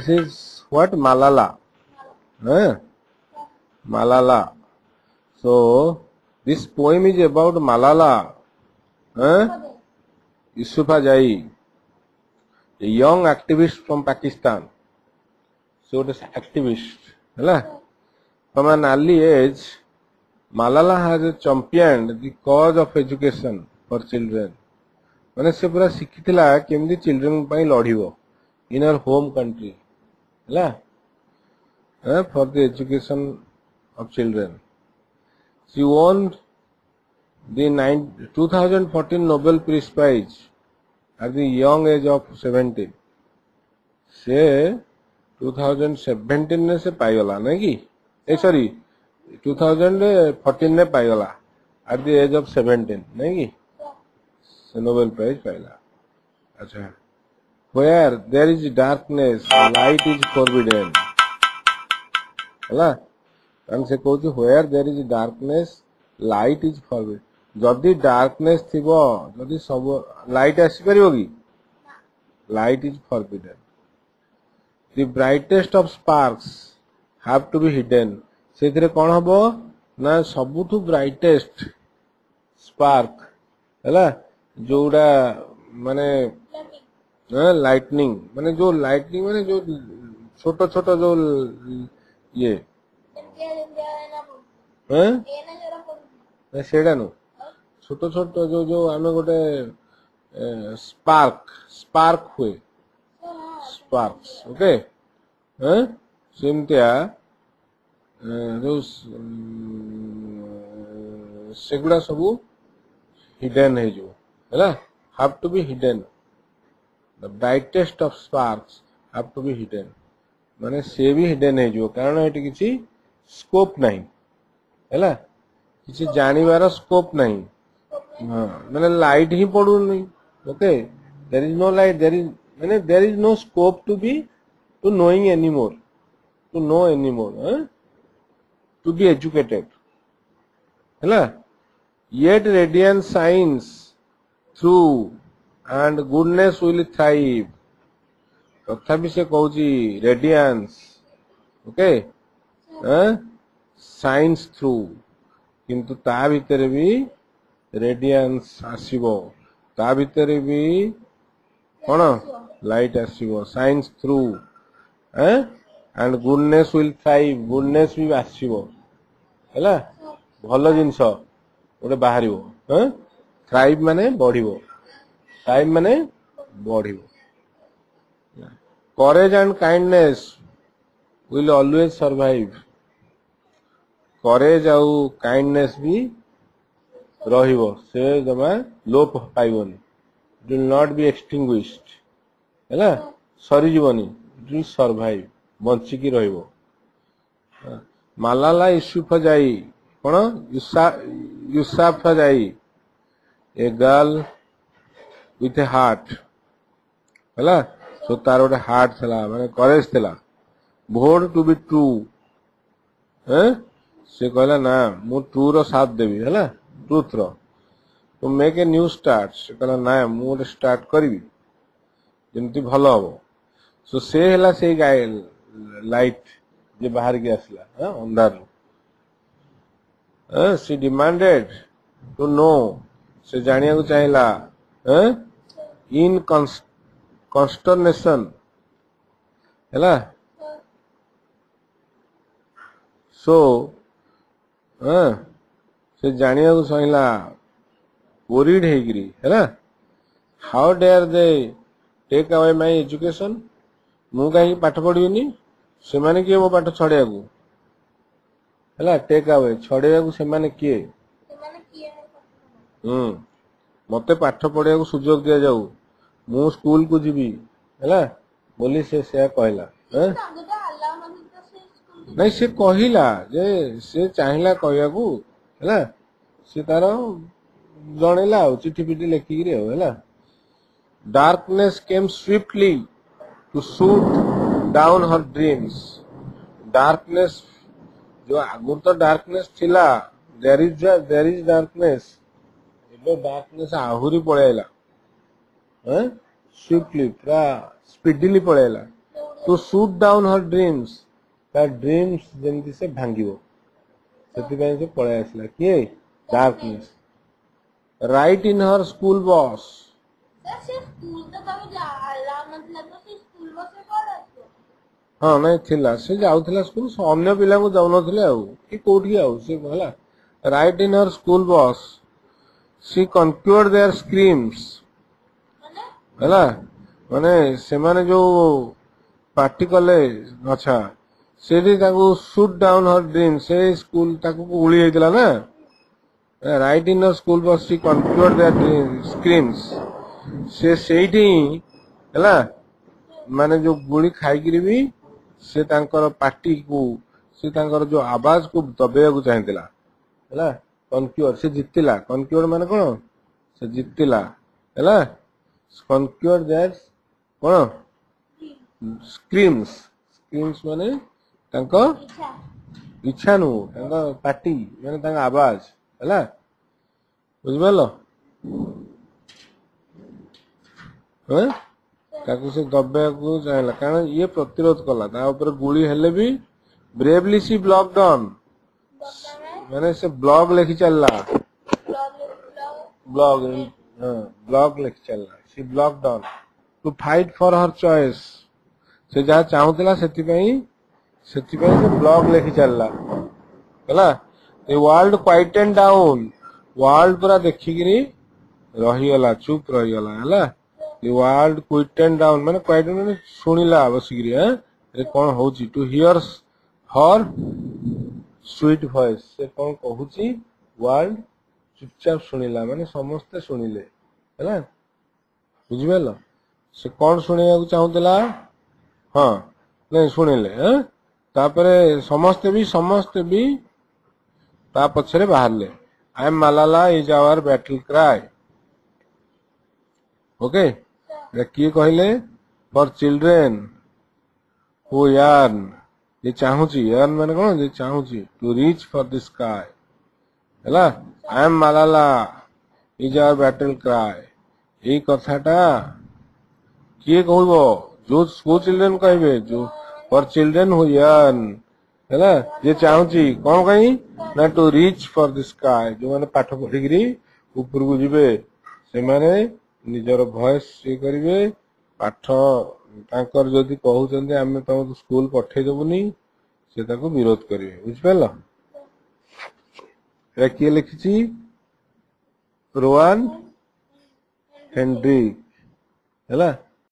This is what? Malala. Huh? Malala. So this poem is about Malala. Huh? Yousafzai, a young activist from Pakistan. So it is activist. Hello? From an early age, Malala has championed the cause of education for children. माने से पूरा शिखिथिला केमदी children पई लढिबो इन हर home country हला for the education of children she won the 2014 Nobel Peace Prize at the young age of 17 से 2017 ने से पाइगला नहीं कि ए सॉरी 2014 ने पाइगला at the age of 17 नहीं कि Nobel Prize पाइला अच्छा where there is darkness light is forbidden हला हम से कहू where there is darkness light is forbidden जदि darkness थिबो जदि सब light आसी परिबो कि light is forbidden the brightest of sparks have to be hidden सेथिरे कोन हबो ना सबुठु brightest spark हला जोड़ा माने लाइटनिंग माने जो लाइटनिंग माने जो छोटा छोटा जो ये हैं सेडा नु छोटा छोटा जो जो आमे गोटे स्पार्क हुए स्पार्क्स ओके हैं सेमतिया जो सेगुडा सबु हिडन है जो है have to be hidden the brightest of sparks have to be hidden माने से भी hidden है जो कारण एटी किसी स्कोप नहीं हैला किसी जानिबार स्कोप नहीं हां माने लाइट ही पडू नहीं okay there is no light there is माने there is no scope to be to knowing anymore to know anymore to be educated हैला yet radiance shines through and goodness will thrive तथापि से कहूची radiance okay science through किंतु ता भितर भी radiance आसीबो ता भितर भी कोन लाइट आसीबो science through and goodness will thrive goodness भी आसीबो हैला भलो जिंस ओटे बाहरिबो थ्राइव माने बढ़िबो थ्राइव माने बढ़िबो courage and kindness will always survive courage आउ kindness भी रहिबो से जमा लोप पाइबोनी it will not be extinguished हैला सरी जीवनी it will survive बंची की रहिबो मालाला यूसुफजाई कोन Yousafzai a girl with a heart हैला सो तार गोटे हार्ट थला माने करेज थला बोर्ड टू बी ट्रू से कहला ना मु ट्रू रो साथ देबी हैला ट्रूथ रो तो मेक ए न्यू स्टार्ट से कहला ना मु गोटे स्टार्ट करबी जेमति भलो हो सो से हैला से गाय लाइट जे बाहर के आसला अंधार सी डिमांडेड टू नो से जानिया को चाहिला इन consternation हैला सो से जानिया को सहिला worried हेगिरी हैला how dare they take away my education मु काई पाठ पढियोनी से माने के मो पाठ छड़िया को हैला टेक अवे छड़िया को से माने के मते पाठ पढिया को सुजोग दिया जाऊ मु स्कूल को जीवी हैला बोली से कहला नहीं से कहिला जे से चाहिला कहया को हैला से तार जणेला चिठी पिटी लेखि गिरे हैला darkness came swiftly to shoot down her dreams darkness जो आगुर तो डार्कनेस थिला देयर इज डार्कनेस एबे डार्कनेस आहुरी पळेला स्विफ्टली पूरा स्पीडली पळेला to shoot down her dreams ता ड्रीम्स जेमती से भांगिबो सेति से पळे आसला किए darkness right in her school bus हाँ नहीं थिला से जाउथिला स्कूल अन्य पिला को जाउ नथिले आउ कि कोठी आउ से हला राइट इन हर स्कूल बस सी कन्क्यूर्ड देयर स्क्रीम्स हला माने से माने जो पार्टी कले अच्छा सेठी ताको शूट डाउन हर ड्रीम से स्कूल ताको उली हेतला ना राइट इन हर स्कूल बस सी कन्क्यूर्ड देयर स्क्रीम्स से सेठी हला माने जो गुली खाई गिरी भी से तांकर पार्टी को से तांकर जो आवाज को दबेया को चाहतिला हला कन्क्यूर से जितिला कन्क्यूर माने कोन से जितिला हला कन्क्यूर दैट कोन स्क्रीम्स स्क्रीम्स माने तांको इच्छा नु तांको पार्टी माने तांको आवाज हला बुझबलो ह ताकू से दबे को चाहला कारण ये प्रतिरोध कला ता ऊपर गुली हेले भी ब्रेवली सी ब्लॉक डाउन माने से ब्लॉग लिखि चलला ब्लॉग ब्लॉग लिखि चलला she block down to fight for her choice से जहा चाहुतला सेति से ब्लॉग लिखि चलला हला ए वर्ल्ड क्वाइटेन डाउन वर्ल्ड पूरा देखि गिरी रही गला चुप रही गला हला The world quietened down माने क्वाइटेन माने सुनिला बसिगिरी रे कोन होची to hears her sweet voice से कोन कहूची वर्ल्ड चुपचाप सुनिला माने समस्त सुनिले हैला बुझिबेलो से कोन सुनिया को चाहुतला हां नहीं सुनिले तापरे समस्त भी ता पछरे बाहरले I am Malala is our battle cry okay किए कहले फॉर चिल्ड्रेन हु यार्न ये चाहूची यार्न माने कोन जे चाहूची to reach for the sky हैला I am Malala is our battle cry ए कथाटा किए कहबो जो स्कूल चिल्ड्रेन कहबे जो फॉर चिल्ड्रेन हु यार्न हैला जे चाहूची कोन कहि ना to reach for the sky जो माने पाठ पढिगिरी ऊपर को जिवे से माने निजर वॉइस ये करिवे पाठ तांकर जदी कहउचंदे आमे तुम स्कूल पठे देबुनी से ताको विरोध करिवे बुझपेला ए के लिखिची रोवान हेनरी हैला